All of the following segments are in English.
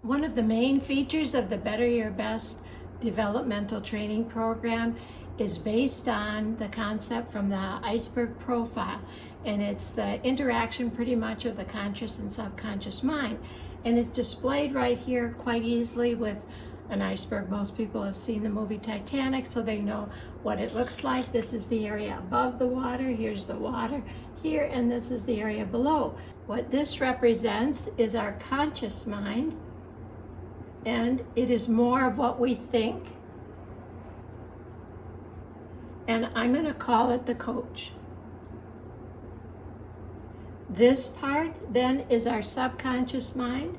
One of the main features of the Better Your Best developmental training program is based on the concept from the Iceberg profile, and it's the interaction pretty much of the conscious and subconscious mind, and it's displayed right here quite easily with an iceberg. Most people have seen the movie Titanic, so they know what it looks like. This is the area above the water, here's the water here, and this is the area below. What this represents is our conscious mind, and it is more of what we think, and I'm going to call it the coach. This part then is our subconscious mind.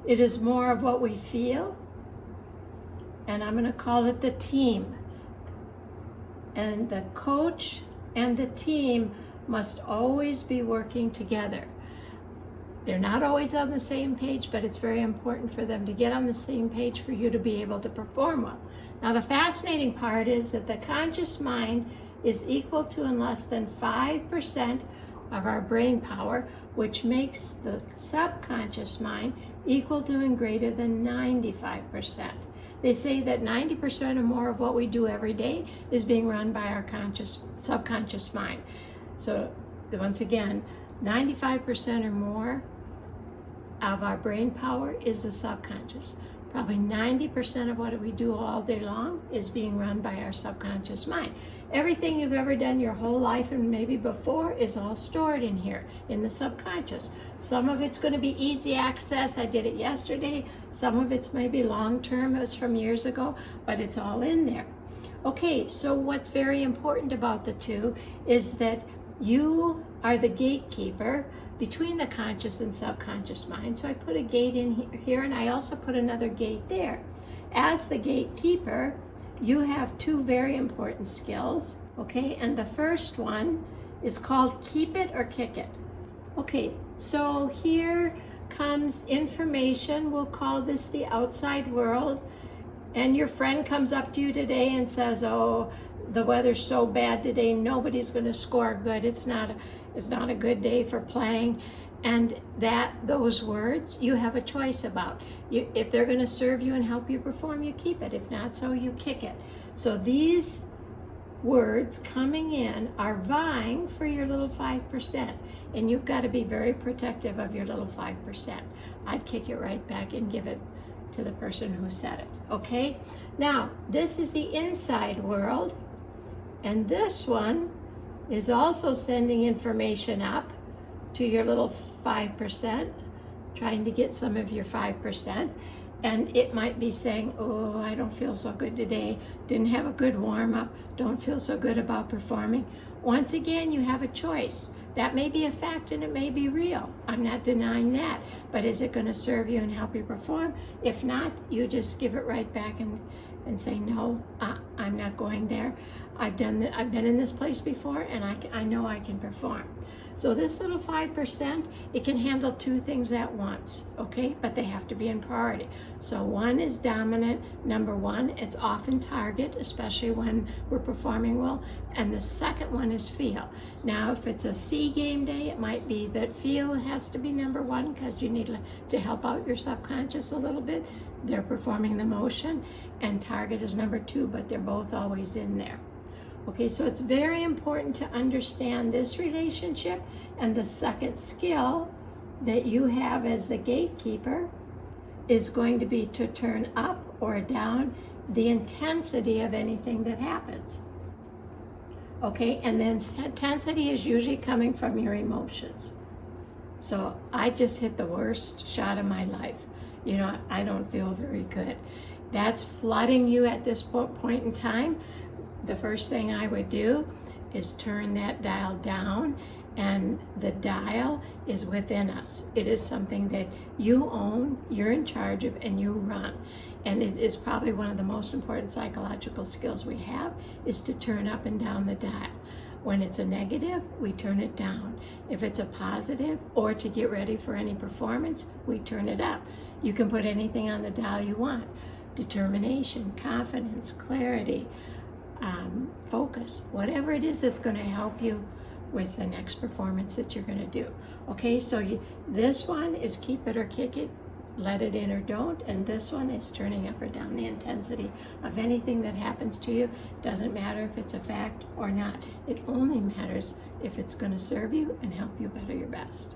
It is more of what we feel, and I'm going to call it the team. And the coach and the team must always be working together. They're not always on the same page, but it's very important for them to get on the same page for you to be able to perform well. Now, the fascinating part is that the conscious mind is equal to and less than 5% of our brain power, which makes the subconscious mind equal to and greater than 95%. They say that 90% or more of what we do every day is being run by our subconscious mind. So once again, 95% or more of our brain power is the subconscious. Probably 90% of what we do all day long is being run by our subconscious mind. Everything you've ever done your whole life and maybe before is all stored in here, in the subconscious. Some of it's going to be easy access. I did it yesterday. Some of it's maybe long-term. It was from years ago, but it's all in there. Okay, so what's very important about the two is that you are the gatekeeper between the conscious and subconscious mind. So I put a gate in here, and I also put another gate there. As the gatekeeper, you have two very important skills, okay? And the first one is called keep it or kick it. Okay, so here comes information. We'll call this the outside world. And your friend comes up to you today and says, oh, the weather's so bad today, nobody's going to score good. It's not a good day for playing. And those words you have a choice about. If they're going to serve you and help you perform, you keep it. If not so, you kick it. So these words coming in are vying for your little 5%. And you've got to be very protective of your little 5%. I'd kick it right back and give it to the person who said it. Okay? Now, this is the inside world. And this one is also sending information up to your little 5%, trying to get some of your 5%. And it might be saying, oh, I don't feel so good today, didn't have a good warm-up, don't feel so good about performing. Once again, you have a choice. That may be a fact and it may be real. I'm not denying that. But is it going to serve you and help you perform? If not, you just give it right back and say, no, I'm not going there. I've been in this place before, and I know I can perform. So this little 5%, it can handle two things at once, okay? But they have to be in priority. So one is dominant. Number one, it's often target, especially when we're performing well. And the second one is feel. Now, if it's a C game day, it might be that feel has to be number one because you need to help out your subconscious a little bit. They're performing the motion, and target is number two, but they're both always in there. Okay, so it's very important to understand this relationship, and the second skill that you have as the gatekeeper is going to be to turn up or down the intensity of anything that happens. Okay, and then intensity is usually coming from your emotions. So I just hit the worst shot of my life. You know, I don't feel very good. That's flooding you at this point in time. The first thing I would do is turn that dial down, and the dial is within us. It is something that you own, you're in charge of, and you run. And it is probably one of the most important psychological skills we have, is to turn up and down the dial. When it's a negative, we turn it down. If it's a positive, or to get ready for any performance, we turn it up. You can put anything on the dial you want. Determination, confidence, clarity, focus, whatever it is that's going to help you with the next performance that you're going to do. Okay, so this one is keep it or kick it, let it in or don't, and this one is turning up or down the intensity of anything that happens to you. Doesn't matter if it's a fact or not. It only matters if it's going to serve you and help you better your best.